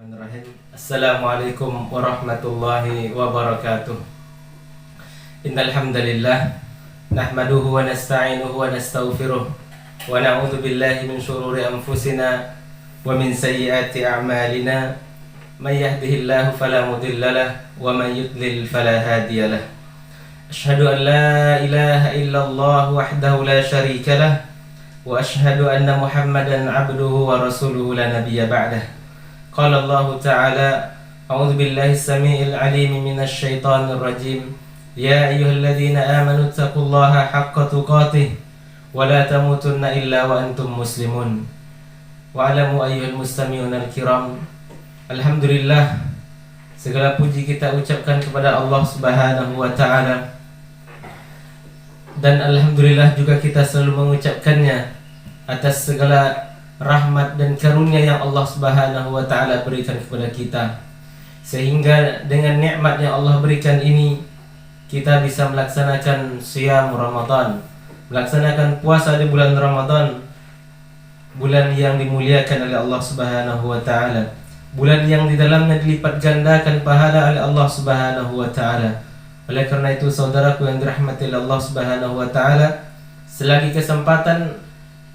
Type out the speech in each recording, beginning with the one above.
Bismillahirrahmanirrahim. Assalamualaikum warahmatullahi wabarakatuh. Innal hamdalillah nahmaduhu wa nasta'inuhu wa nastaghfiruh wa na'udzu billahi min shururi anfusina wa min sayyiati a'malina. May yahdihillahu fala mudilla lahu wa may yudlil fala hadiya lahu. Asyhadu an la ilaha illallah wahdahu la syarika lahu wa asyhadu anna Muhammadan 'abduhu wa rasuluhu la nabiyya ba'dahu. Qala Allah Ta'ala, A'udzu billahi as-sami'il 'aliim minasy syaithanir rajim. Ya ayyuhalladzina amanu taqullaha haqqa tuqatih wa la tamutunna illa wa antum muslimun. Wa 'alamu ayyuhal mustami'una al-kiram. Alhamdulillah, segala puji kita ucapkan kepada Allah Subhanahu wa Ta'ala. Dan alhamdulillah juga kita selalu mengucapkannya atas segala rahmat dan karunia yang Allah Subhanahu wa Ta'ala berikan kepada kita, sehingga dengan nikmat yang Allah berikan ini kita bisa melaksanakan siyam Ramadan, melaksanakan puasa di bulan Ramadan, bulan yang dimuliakan oleh Allah Subhanahu wa Ta'ala, bulan yang di dalamnya dilipat gandakan pahala oleh Allah Subhanahu wa Ta'ala. Oleh karena itu, saudaraku yang dirahmati Allah Subhanahu wa Ta'ala,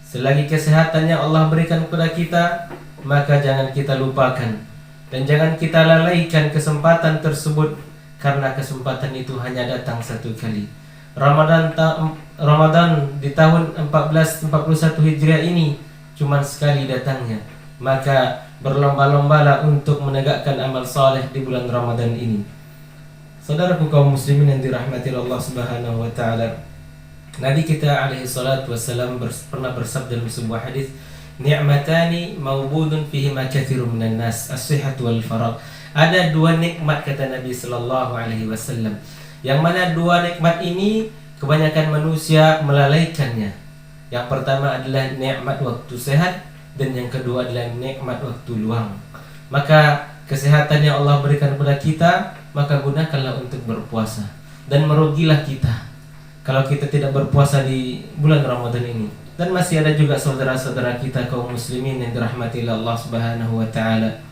selagi kesehatan yang Allah berikan kepada kita, maka jangan kita lupakan dan jangan kita lalaikan kesempatan tersebut, karena kesempatan itu hanya datang satu kali. Ramadan di tahun 1441 Hijriah ini cuma sekali datangnya. Maka berlomba-lombalah untuk menegakkan amal saleh di bulan Ramadan ini. Saudaraku kaum muslimin yang dirahmati Allah Subhanahu wa Ta'ala, Nabi kita alaihi salatu wassalam pernah bersabda dalam sebuah hadis, ni'matani mawbudun fihima katsirun minan nas, as-sihhatu wal faragh. Ada dua nikmat, kata Nabi sallallahu alaihi wasallam, yang mana dua nikmat ini kebanyakan manusia melalaikannya. Yang pertama adalah nikmat waktu sehat, dan yang kedua adalah nikmat waktu luang. Maka kesehatan yang Allah berikan kepada kita, maka gunakanlah untuk berpuasa, dan merugilah kita kalau kita tidak berpuasa di bulan Ramadan ini. Dan masih ada juga saudara-saudara kita kaum muslimin yang dirahmati Allah Subhanahu wa Ta'ala,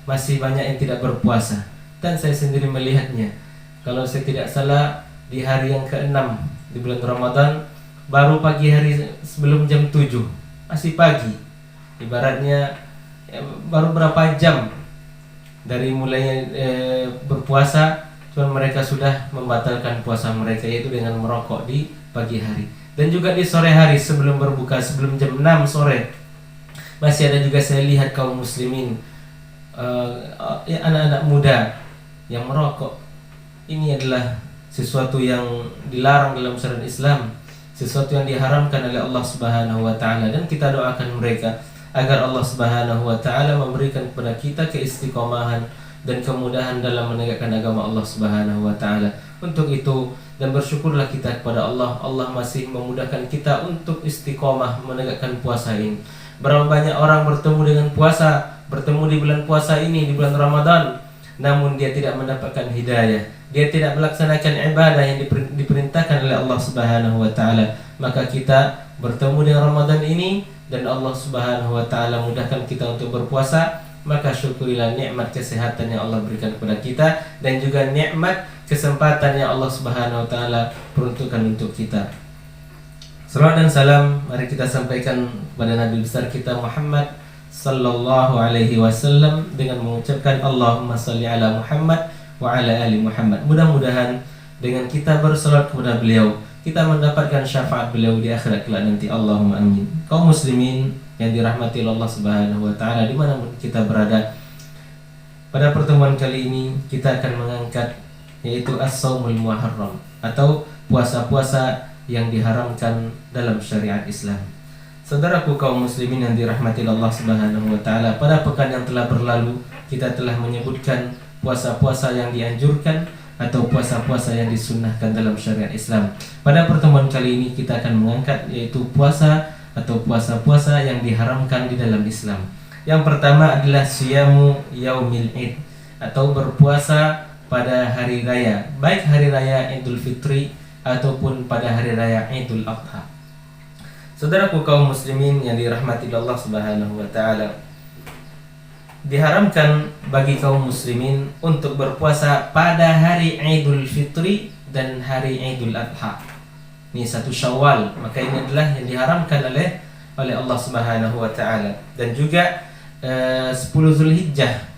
masih banyak yang tidak berpuasa. Dan saya sendiri melihatnya, kalau saya tidak salah, di hari yang ke-6 di bulan Ramadan, baru pagi hari sebelum jam 7, masih pagi, ibaratnya baru berapa jam dari mulainya berpuasa, cuman mereka sudah membatalkan puasa mereka, yaitu dengan merokok di pagi hari. Dan juga di sore hari sebelum berbuka, sebelum jam 6 sore, masih ada juga saya lihat kaum muslimin, anak-anak muda yang merokok. Ini adalah sesuatu yang dilarang dalam syariat Islam, sesuatu yang diharamkan oleh Allah Subhanahu wa Ta'ala. Dan kita doakan mereka agar Allah Subhanahu wa Ta'ala memberikan kepada kita keistiqomahan dan kemudahan dalam menegakkan agama Allah Subhanahu wa Ta'ala. Untuk itu, dan bersyukurlah kita kepada Allah, Allah masih memudahkan kita untuk istiqomah menegakkan puasa ini. Berapa banyak orang bertemu dengan puasa, bertemu di bulan puasa ini, di bulan Ramadan, namun dia tidak mendapatkan hidayah, dia tidak melaksanakan ibadah yang diperintahkan oleh Allah Subhanahu wa Ta'ala. Maka kita bertemu dengan Ramadan ini, dan Allah Subhanahu wa Ta'ala mudahkan kita untuk berpuasa, maka syukurilah nikmat kesehatan yang Allah berikan kepada kita, dan juga nikmat kesempatan yang Allah Subhanahu wa Ta'ala peruntukkan untuk kita. Salawat dan salam mari kita sampaikan kepada Nabi besar kita Muhammad sallallahu alaihi wasallam dengan mengucapkan Allahumma shalli ala Muhammad wa ala ali Muhammad. Mudah-mudahan dengan kita bersalawat kepada beliau, kita mendapatkan syafaat beliau di akhirat kelak nanti. Allahumma amin. Kaum muslimin yang dirahmati Allah Subhanahu wa Ta'ala, di mana kita berada, pada pertemuan kali ini kita akan mengangkat yaitu as-saumul muharram, atau puasa-puasa yang diharamkan dalam syariat Islam. Saudaraku kaum muslimin yang dirahmati Allah Subhanahu wa Ta'ala, pada pekan yang telah berlalu kita telah menyebutkan puasa-puasa yang dianjurkan atau puasa-puasa yang disunnahkan dalam syariat Islam. Pada pertemuan kali ini kita akan mengangkat yaitu puasa atau puasa-puasa yang diharamkan di dalam Islam. Yang pertama adalah siyamu yaumil id, atau berpuasa pada hari raya, baik hari raya Idul Fitri ataupun pada hari raya Idul Adha. Saudaraku kaum muslimin yang dirahmati Allah Subhanahu wa Ta'ala, diharamkan bagi kaum muslimin untuk berpuasa pada hari Idul Fitri dan hari Idul Adha. Ini 1 Syawal, maka ini adalah yang diharamkan oleh Allah Subhanahu wa taala. Dan juga 10 Zulhijjah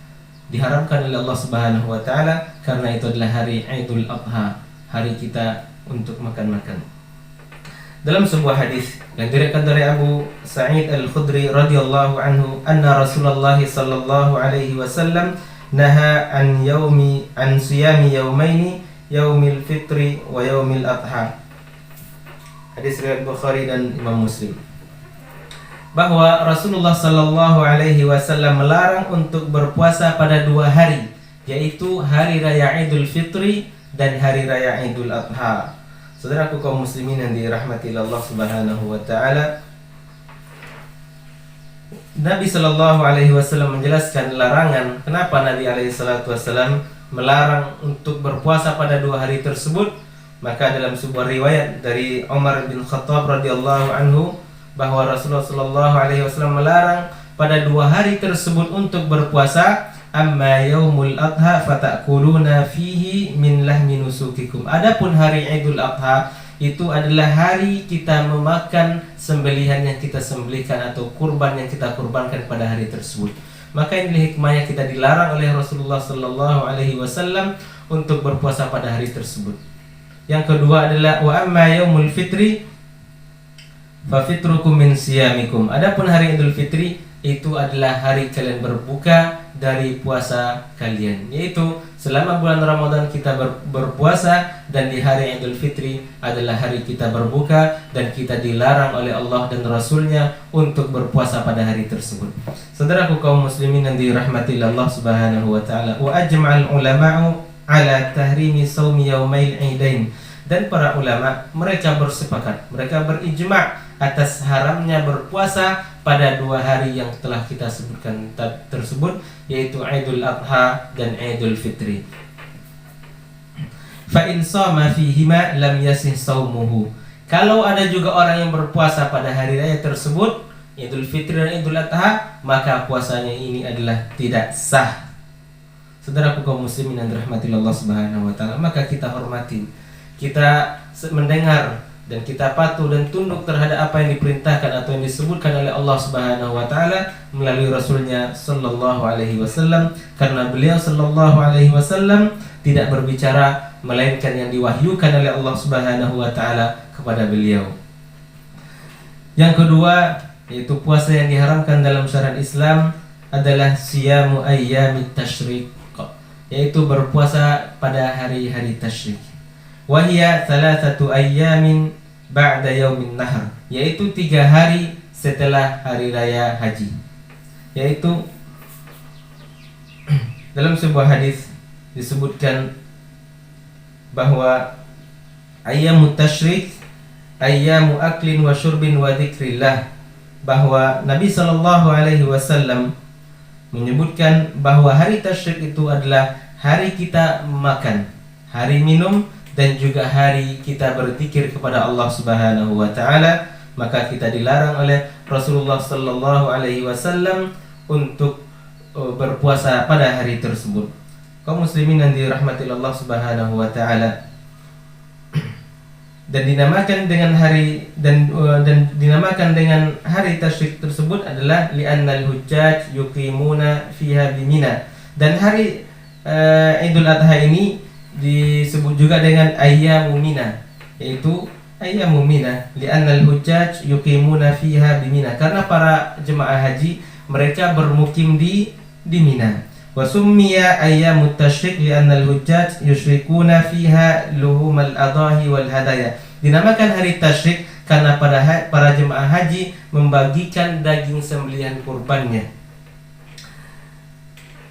diharamkan oleh Allah Subhanahu wa taala karena itu adalah hari Idul Adha, hari kita untuk makan-makan. Dalam sebuah hadis yang diriwayatkan dari Abu Sa'id Al-Khudri radhiyallahu anhu, anna Rasulullah sallallahu alaihi wasallam naha an siyami yaumaini, yaumil fitri wa yaumil adha. Hadis riwayat Bukhari dan Imam Muslim. Bahwa Rasulullah sallallahu alaihi wasallam melarang untuk berpuasa pada 2 hari, yaitu hari raya Idul Fitri dan hari raya Idul Adha. Saudaraku kaum muslimin yang dirahmati Allah Subhanahu wa taala, Nabi sallallahu alaihi wasallam menjelaskan larangan. Kenapa Nabi alaihi salatu wasallam melarang untuk berpuasa pada 2 hari tersebut? Maka dalam sebuah riwayat dari Umar bin Khattab radhiyallahu anhu bahwa Rasulullah sallallahu alaihi wasallam melarang pada 2 hari tersebut untuk berpuasa. Amma yaumul adha fatakuluna fihi min lahmi nusukikum. Adapun hari Idul Adha itu adalah hari kita memakan sembelihan yang kita sembelihkan atau kurban yang kita kurbankan pada hari tersebut. Maka ini hikmahnya kita dilarang oleh Rasulullah sallallahu alaihi wasallam untuk berpuasa pada hari tersebut. Yang kedua adalah wa amma yaumul fitri fa fitrukum min siyamikum. Adapun hari Idul Fitri itu adalah hari kalian berbuka dari puasa kalian, yaitu selama bulan Ramadan kita berpuasa, dan di hari Idul Fitri adalah hari kita berbuka, dan kita dilarang oleh Allah dan Rasulnya untuk berpuasa pada hari tersebut. Saudaraku kaum muslimin yang dirahmati Allah Subhanahu wa taala, wa ajma'al ulama'u ala tahrimi shaumi yaumail idain. Dan para ulama mereka bersepakat, mereka berijma' atas haramnya berpuasa pada 2 hari yang telah kita sebutkan tersebut, yaitu Idul Adha dan Idul Fitri. Fa in shama fihima lam yasih shaumuhu. Kalau ada juga orang yang berpuasa pada hari raya tersebut, Idul Fitri dan Idul Adha, maka puasanya ini adalah tidak sah. Saudaraku kaum muslimin yang dirahmati Allah Subhanahu wa taala, maka kita hormati, kita mendengar dan kita patuh dan tunduk terhadap apa yang diperintahkan atau yang disebutkan oleh Allah Subhanahu wa taala melalui Rasulnya sallallahu alaihi wasallam, karena beliau sallallahu alaihi wasallam tidak berbicara melainkan yang diwahyukan oleh Allah Subhanahu wa taala kepada beliau. Yang kedua, yaitu puasa yang diharamkan dalam syariat Islam adalah siyamu ayyamit tasyrik, yaitu berpuasa pada hari-hari tasyrik. Wahia 3 ayyamin ba'da yaumin nahr, yaitu 3 hari setelah hari raya haji. Yaitu dalam sebuah hadis disebutkan bahwa ayyamut tasyrik ayyamu aklin wa syurbin wa dzikrillah, bahwa Nabi sallallahu alaihi wasallam menyebutkan bahwa hari tasyrik itu adalah hari kita makan, hari minum, dan juga hari kita berzikir kepada Allah Subhanahu wa taala. Maka kita dilarang oleh Rasulullah sallallahu alaihi wasallam untuk berpuasa pada hari tersebut. Kaum muslimin yang dirahmati Allah Subhanahu wa taala, dan dinamakan dengan hari tasyrik tersebut adalah li'annal hujjaj yuqimuna fiha bimina. Dan hari Idul Adha ini disebut juga dengan ayyamu mina, yaitu ayyamu mina li'annal hujjaj yuqimuna fiha bimina, karena para jemaah haji mereka bermukim di Mina. Wa summiya ayyamut tasyrik li'annal hujjaj yusyrikuna fiha luhumal adahi wal hadaya. Dinamakan hari tasyrik karena para jemaah haji membagikan daging sembelihan kurbannya.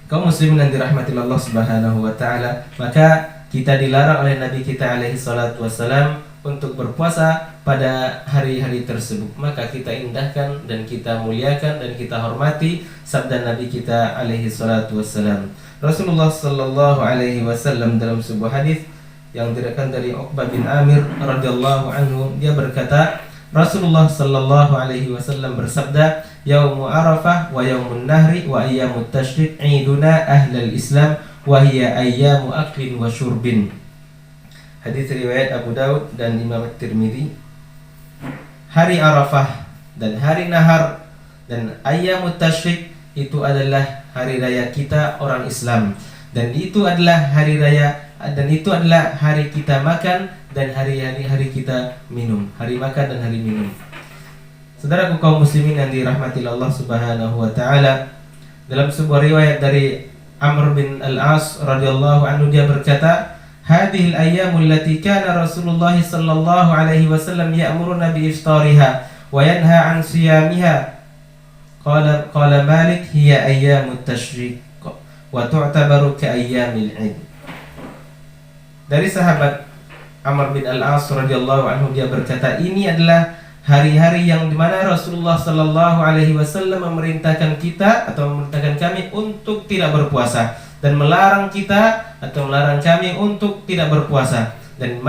Kaum muslimin yang dirahmati Allah Subhanahu wa taala, maka kita dilarang oleh Nabi kita alaihi salatu wassalam untuk berpuasa pada hari-hari tersebut. Maka kita indahkan dan kita muliakan dan kita hormati sabda Nabi kita alaihi salatu wassalam. Rasulullah sallallahu alaihi wasallam dalam sebuah hadis yang diriwayatkan dari Uqbah bin Amir radhiyallahu anhu, dia berkata, Rasulullah sallallahu alaihi wasallam bersabda, yaumu Arafah wa yaumun nahri wa ayyamut tasyrik iduna ahlal Islam wa hiya ayyamu aklin wa syurbin. Hadis riwayat Abu Daud dan Imam At-Tirmidzi. Hari Arafah dan hari Nahar dan ayyamut tasyrik itu adalah hari raya kita orang Islam, dan itu adalah hari raya, dan itu adalah hari kita makan dan hari kita minum, hari makan dan hari minum. Saudaraku kaum muslimin yang dirahmati Allah Subhanahu wa taala, dalam sebuah riwayat dari Amr bin Al-As radhiyallahu anhu, dia berkata, "Hadhil ayyamul lati kana Rasulullah sallallahu alaihi wasallam ya'muruna bi iftariha wa yanha an siyamiha." Qala Malik, "Hiya ayyamut tasyrik wa tu'tabaru ka ayyamil 'id." Dari sahabat Amr bin Al-As radhiyallahu anhu, dia berkata, ini adalah hari-hari yang dimana Rasulullah sallallahu alaihi wasallam memerintahkan kita atau memerintahkan kami untuk tidak berpuasa, dan melarang kita atau melarang kami untuk tidak berpuasa. Dan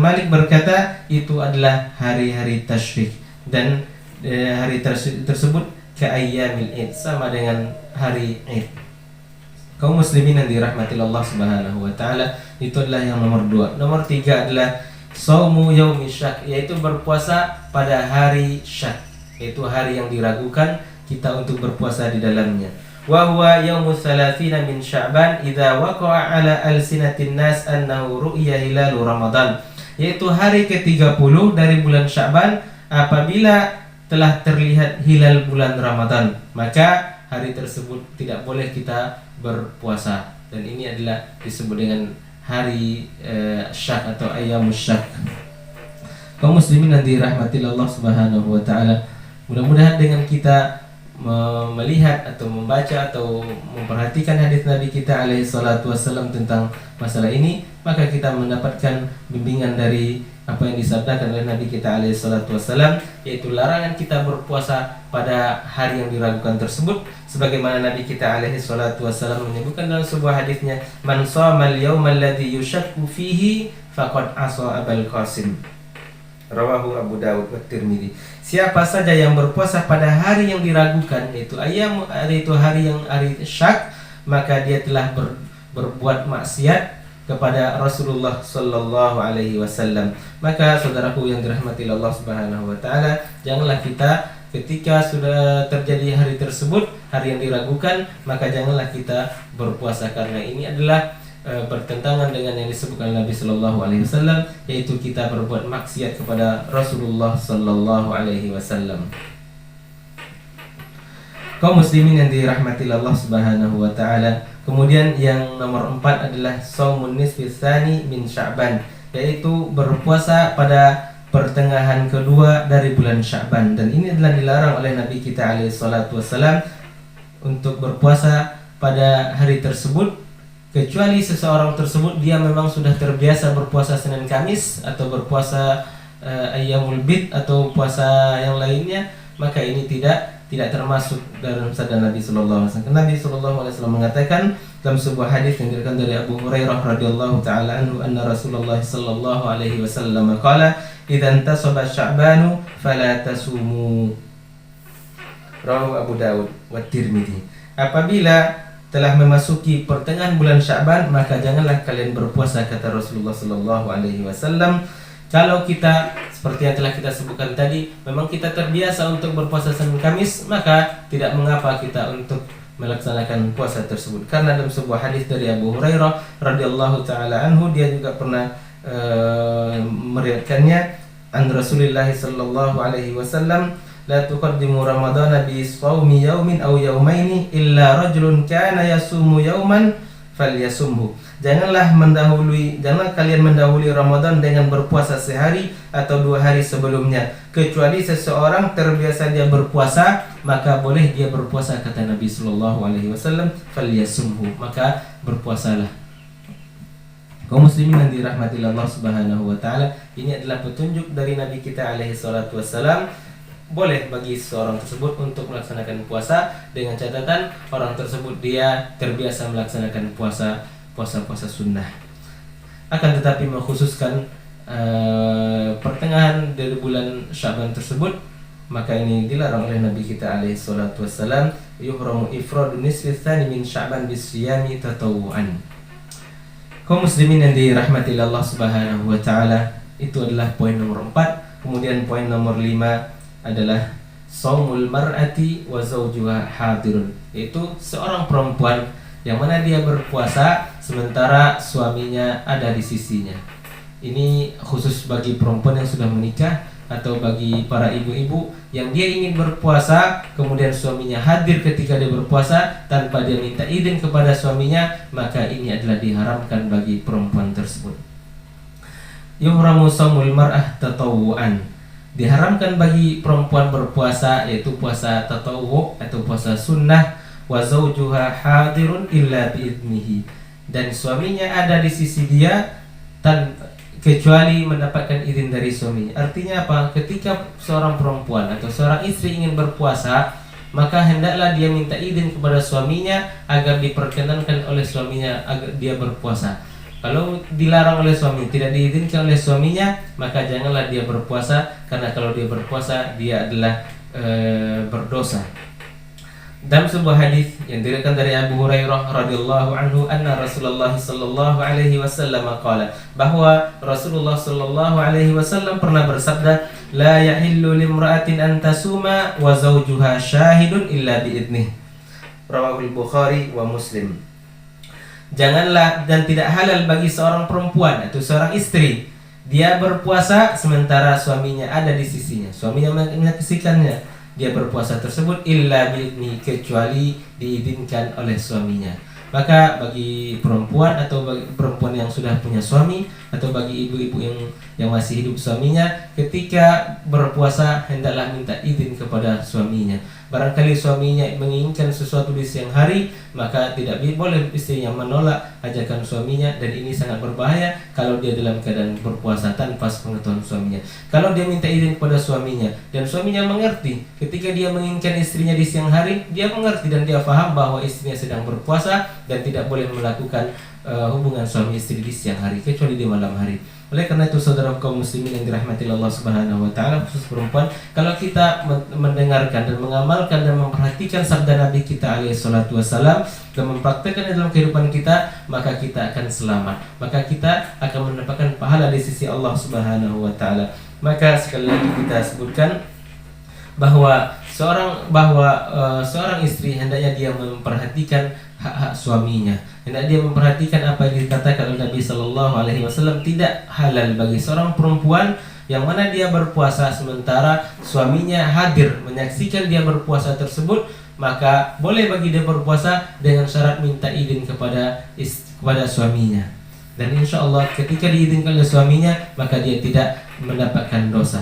Malik berkata itu adalah hari-hari tasyrik, dan hari tersebut ka ayyamil 'id, sama dengan hari Id. Kaum muslimin yang dirahmati Allah Subhanahu wa taala, itu adalah yang nomor 2. Nomor 3 adalah shaumu yaumi syak, yaitu berpuasa pada hari syak, yaitu hari yang diragukan kita untuk berpuasa di dalamnya. Wa huwa yaumu 30 min Sya'ban idza waqa'a 'ala alsinatin nas annahu ru'ya hilal Ramadan, yaitu hari ke-30 dari bulan Sya'ban apabila telah terlihat hilal bulan Ramadan, maka hari tersebut tidak boleh kita berpuasa, dan ini adalah disebut dengan hari syak atau ayyamus syak. Kaum muslimin yang dirahmati Allah Subhanahu wa taala, mudah-mudahan dengan kita melihat atau membaca atau memperhatikan hadis Nabi kita alaihi salatu wassalam tentang masalah ini, maka kita mendapatkan bimbingan dari apa yang disabdakan oleh Nabi kita alaihi salatu wassalam, yaitu larangan kita berpuasa pada hari yang diragukan tersebut, sebagaimana Nabi kita alaihi salatu wassalam menyebutkan dalam sebuah hadisnya, man shamal yaumal ladzi yushakku fihi faqad asa Abul Qasim, rawahu Abu Daud wa Tirmidzi. Siapa saja yang berpuasa pada hari yang diragukan, yaitu hari syak, maka dia telah berbuat maksiat kepada Rasulullah sallallahu alaihi wasallam. Maka saudaraku yang dirahmati Allah Subhanahu wa taala, janganlah kita ketika sudah terjadi hari tersebut, hari yang diragukan, maka janganlah kita berpuasa, karena ini adalah bertentangan dengan yang disebutkan Nabi sallallahu alaihi wasallam, yaitu kita berbuat maksiat kepada Rasulullah sallallahu alaihi wasallam. Kaum muslimin yang dirahmati Allah Subhanahu wa taala, kemudian yang nomor 4 adalah shaumun nisfi tsani min Sya'ban, yaitu berpuasa pada pertengahan kedua dari bulan Sya'ban, dan ini adalah dilarang oleh Nabi kita alaihi salatu wassalam untuk berpuasa pada hari tersebut, kecuali seseorang tersebut dia memang sudah terbiasa berpuasa Senin Kamis atau berpuasa Ayyamul Bid atau puasa yang lainnya, maka ini tidak termasuk dalam sabda Nabi sallallahu alaihi wasallam. Nabi sallallahu alaihi wasallam mengatakan dalam sebuah hadis yang diriwayatkan dari Abu Hurairah radhiyallahu taala anhu, anna Rasulullah sallallahu alaihi wasallam qala, "Idza intasaba Sya'banu fala tasumu." Rawahu Abu Daud wa Tirmidzi. Apabila telah memasuki pertengahan bulan Sya'ban, maka janganlah kalian berpuasa, kata Rasulullah sallallahu alaihi wasallam. Kalau kita seperti yang telah kita sebutkan tadi, memang kita terbiasa untuk berpuasa Senin Kamis, maka tidak mengapa kita untuk melaksanakan puasa tersebut. Karena dalam sebuah hadis dari Abu Hurairah radhiyallahu taala anhu, dia juga pernah meriwayatkannya an Rasulullah sallallahu alaihi wasallam, la tuqaddimu ramadhana bi shaumi yaumin aw yaumaini illa rajulun kana yasumu yauman falyasumhu. Janganlah kalian mendahului Ramadan dengan berpuasa sehari atau 2 hari sebelumnya, kecuali seseorang terbiasa dia berpuasa, maka boleh dia berpuasa, kata Nabi sallallahu alaihi wasallam, falyasumhu, maka berpuasalah. Kaum muslimin yang dirahmati Allah Subhanahu wa taala, ini adalah petunjuk dari Nabi kita alaihi salatu wassalam. Boleh bagi seorang tersebut untuk melaksanakan puasa, dengan catatan orang tersebut dia terbiasa melaksanakan puasa sunnah. Akan tetapi mengkhususkan pertengahan dari bulan Sya'ban tersebut, maka ini dilarang oleh Nabi kita alaihi salatu wassalam. Yuhramu ifradu nisfi tsani min Sya'ban bisiyami tatawuan. Kaum muslimin yang dirahmati Allah Subhanahu wa taala, itu adalah poin nomor 4. Kemudian poin nomor 5 adalah saumul mar'ati wa zawjuha hadirun, yaitu seorang perempuan yang mana dia berpuasa sementara suaminya ada di sisinya. Ini khusus bagi perempuan yang sudah menikah atau bagi para ibu-ibu yang dia ingin berpuasa kemudian suaminya hadir ketika dia berpuasa tanpa dia minta izin kepada suaminya, maka ini adalah diharamkan bagi perempuan tersebut. Yuhramu shaumul mar'ah tatawuan, diharamkan bagi perempuan berpuasa, yaitu puasa tatawwu atau puasa sunnah. Wa zawjuha hadirun illa biidnihi, dan suaminya ada di sisi dia kecuali mendapatkan izin dari suaminya. Artinya apa? Ketika seorang perempuan atau seorang istri ingin berpuasa, maka hendaklah dia minta izin kepada suaminya agar diperkenankan oleh suaminya agar dia berpuasa. Kalau dilarang oleh suami, tidak diizinkan oleh suaminya, maka janganlah dia berpuasa, karena kalau dia berpuasa dia adalah berdosa. Dalam sebuah hadis yang diriwayatkan dari Abu Hurairah radhiyallahu anhu, anna Rasulullah sallallahu alaihi wasallam qala, bahwa Rasulullah sallallahu alaihi wasallam pernah bersabda, la yahillu limra'atin an tasuma wa zawjuha syahidun illa biidnih. Rawahul Bukhari wa Muslim. Janganlah dan tidak halal bagi seorang perempuan atau seorang istri dia berpuasa sementara suaminya ada di sisinya, suaminya menyaksikannya dia berpuasa tersebut, illa bi'idni, kecuali diizinkan oleh suaminya. Maka bagi perempuan atau bagi perempuan yang sudah punya suami atau bagi ibu-ibu yang masih hidup suaminya, ketika berpuasa hendaklah minta izin kepada suaminya. Barangkali suaminya menginginkan sesuatu di siang hari, maka tidak boleh istrinya menolak ajakan suaminya, dan ini sangat berbahaya kalau dia dalam keadaan berpuasa tanpa sepengetahuan suaminya. Kalau dia minta izin kepada suaminya dan suaminya mengerti, ketika dia menginginkan istrinya di siang hari, dia mengerti dan dia faham bahwa istrinya sedang berpuasa dan tidak boleh melakukan hubungan suami istri di siang hari kecuali di malam hari. Oleh karena itu, saudara kaum muslimin yang dirahmati Allah Subhanahu wa taala, khusus perempuan, kalau kita mendengarkan dan mengamalkan dan memperhatikan sabda Nabi kita alaihi salatu wasalam dan mempraktikkan dalam kehidupan kita, maka kita akan selamat. Maka kita akan mendapatkan pahala di sisi Allah Subhanahu wa taala. Maka sekali lagi kita sebutkan bahwa seorang istri hendaknya dia memperhatikan hak-hak suaminya. Hendaknya dia memperhatikan apa yang dikatakan oleh Nabi sallallahu alaihi wasallam, tidak halal bagi seorang perempuan yang mana dia berpuasa sementara suaminya hadir menyaksikan dia berpuasa tersebut, maka boleh bagi dia berpuasa dengan syarat minta izin kepada suaminya. Dan insya Allah ketika diizinkan oleh suaminya, maka dia tidak mendapatkan dosa.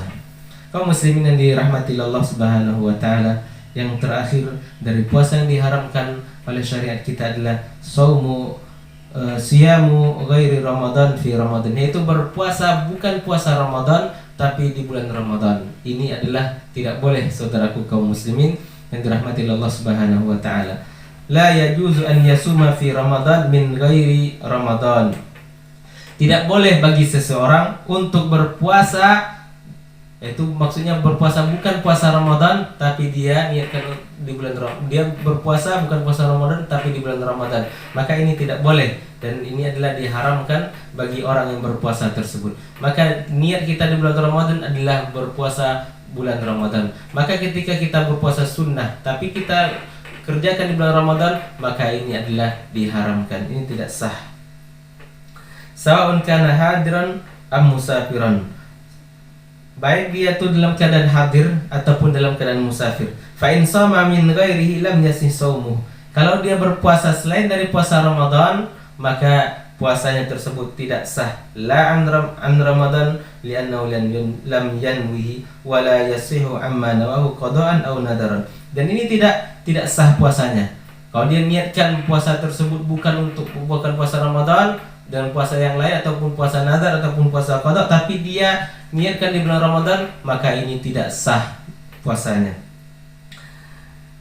Kaum muslimin yang dirahmati Allah Subhanahu wa taala, yang terakhir dari puasa yang diharamkan oleh syariat kita adalah siyamu ghairi Ramadan fi Ramadan, yaitu berpuasa bukan puasa Ramadan tapi di bulan Ramadan. Ini adalah tidak boleh, saudaraku kaum muslimin yang dirahmati Allah Subhanahu wa taala. La yajuzu an yasuma fi Ramadan min ghairi Ramadan. Tidak boleh bagi seseorang untuk berpuasa, itu maksudnya berpuasa bukan puasa Ramadan tapi dia niatkan di bulan Ramadan. Dia berpuasa bukan puasa Ramadan tapi di bulan Ramadan. Maka ini tidak boleh dan ini adalah diharamkan bagi orang yang berpuasa tersebut. Maka niat kita di bulan Ramadan adalah berpuasa bulan Ramadan. Maka ketika kita berpuasa sunnah tapi kita kerjakan di bulan Ramadan, maka ini adalah diharamkan. Ini tidak sah. Sawa'un kana hadiran am musafiran, baik dia itu dalam keadaan hadir ataupun dalam keadaan musafir. Fa in shama min ghairihi lam yasih shaumuh. Kalau dia berpuasa selain dari puasa Ramadan, maka puasanya tersebut tidak sah. La an Ramadan li'annahu lam yanwihi wa la yasihu amma nawahu qada'an aw nadaran. Dan ini tidak sah puasanya. Kalau dia niatkan puasa tersebut bukan puasa Ramadan dan puasa yang lain ataupun puasa nadar ataupun puasa qada, tapi dia niatkan di bulan Ramadan, maka ini tidak sah puasanya.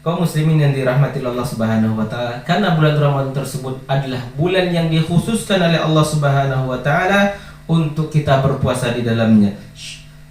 Kaum muslimin yang dirahmati Allah Subhanahu wa taala, karena bulan Ramadan tersebut adalah bulan yang dikhususkan oleh Allah Subhanahu wa taala untuk kita berpuasa di dalamnya.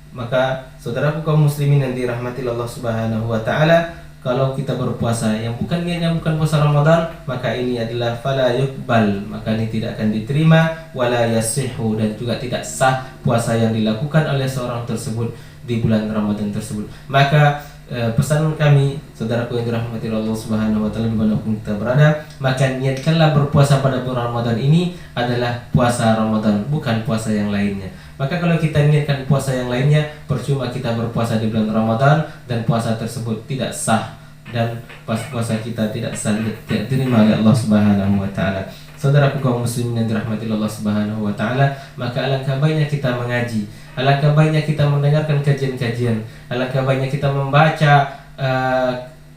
Maka Saudaraku kaum muslimin yang dirahmati Allah Subhanahu wa taala, kalau kita berpuasa yang bukan niatnya bukan puasa Ramadan, maka ini adalah fala yuqbal, maka ini tidak akan diterima, wala yasihu, dan juga tidak sah puasa yang dilakukan oleh seorang tersebut di bulan Ramadan tersebut. Maka pesan kami, saudaraku yang dirahmati Allah Subhanahu wa taala dimanapun kita berada, maka niatkanlah berpuasa pada bulan Ramadan ini adalah puasa Ramadan, bukan puasa yang lainnya. Maka kalau kita niatkan puasa yang lainnya, percuma kita berpuasa di bulan Ramadan dan puasa tersebut tidak sah, dan puasa kita tidak sah, tidak diterima oleh Allah Subhanahu wa taala. Saudaraku kaum muslimin yang dirahmati Allah Subhanahu wa taala, maka alangkah baiknya kita mengaji, alangkah baiknya kita mendengarkan kajian-kajian, alangkah baiknya kita membaca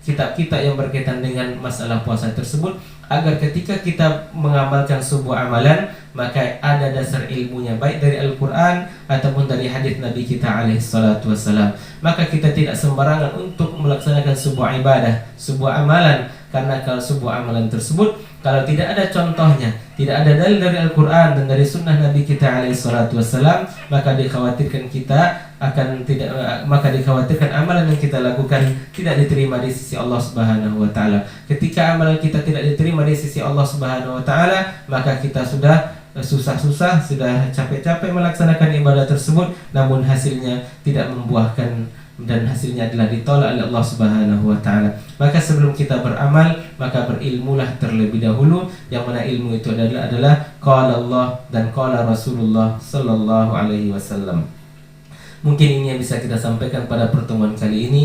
kitab-kitab yang berkaitan dengan masalah puasa tersebut, agar ketika kita mengamalkan sebuah amalan, maka ada dasar ilmunya baik dari Al-Quran ataupun dari hadis Nabi kita alaihi salatu wassalam. Maka kita tidak sembarangan untuk melaksanakan sebuah ibadah, sebuah amalan, karena kalau sebuah amalan tersebut kalau tidak ada contohnya, tidak ada dalil dari Al-Quran dan dari sunnah Nabi kita alaihi salatu wassalam, maka dikhawatirkan dikhawatirkan amalan yang kita lakukan tidak diterima di sisi Allah Subhanahu wa taala. Ketika amalan kita tidak diterima di sisi Allah Subhanahu wa taala, maka kita sudah susah-susah, sudah capek-capek melaksanakan ibadah tersebut, namun hasilnya tidak membuahkan dan hasilnya adalah ditolak oleh Allah Subhanahu wa taala. Maka sebelum kita beramal, maka berilmulah terlebih dahulu, yang mana ilmu itu adalah qala Allah dan qala Rasulullah sallallahu alaihi wasallam. Mungkin ini yang bisa kita sampaikan pada pertemuan kali ini.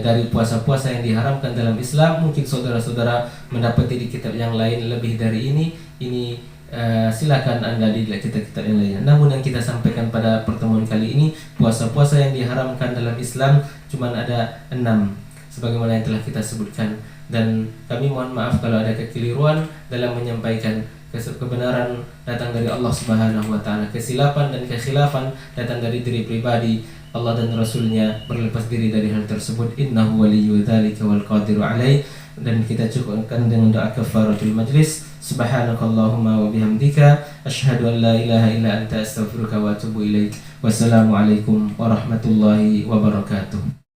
Dari puasa-puasa yang diharamkan dalam Islam, mungkin saudara-saudara mendapati di kitab yang lain lebih dari ini. Silakan Anda dilihat kitab-kitab yang lainnya. Namun yang kita sampaikan pada pertemuan kali ini, puasa-puasa yang diharamkan dalam Islam cuma ada 6, sebagaimana yang telah kita sebutkan. Dan kami mohon maaf kalau ada kekeliruan dalam menyampaikan. Kebenaran datang dari Allah Subhanahu wa taala, kesilapan dan kekhilafan datang dari diri pribadi. Allah dan Rasulnya berlepas diri dari hal tersebut. Innahu waliyyu dzalika wal qadiru alaih. Dan kita cukupkan dengan doa kafaratul majlis. Subhanakallahumma wa bihamdika asyhadu an la ilaha illa anta astaghfiruka wa atubu ilaik. Wassalamualaikum warahmatullahi wabarakatuh.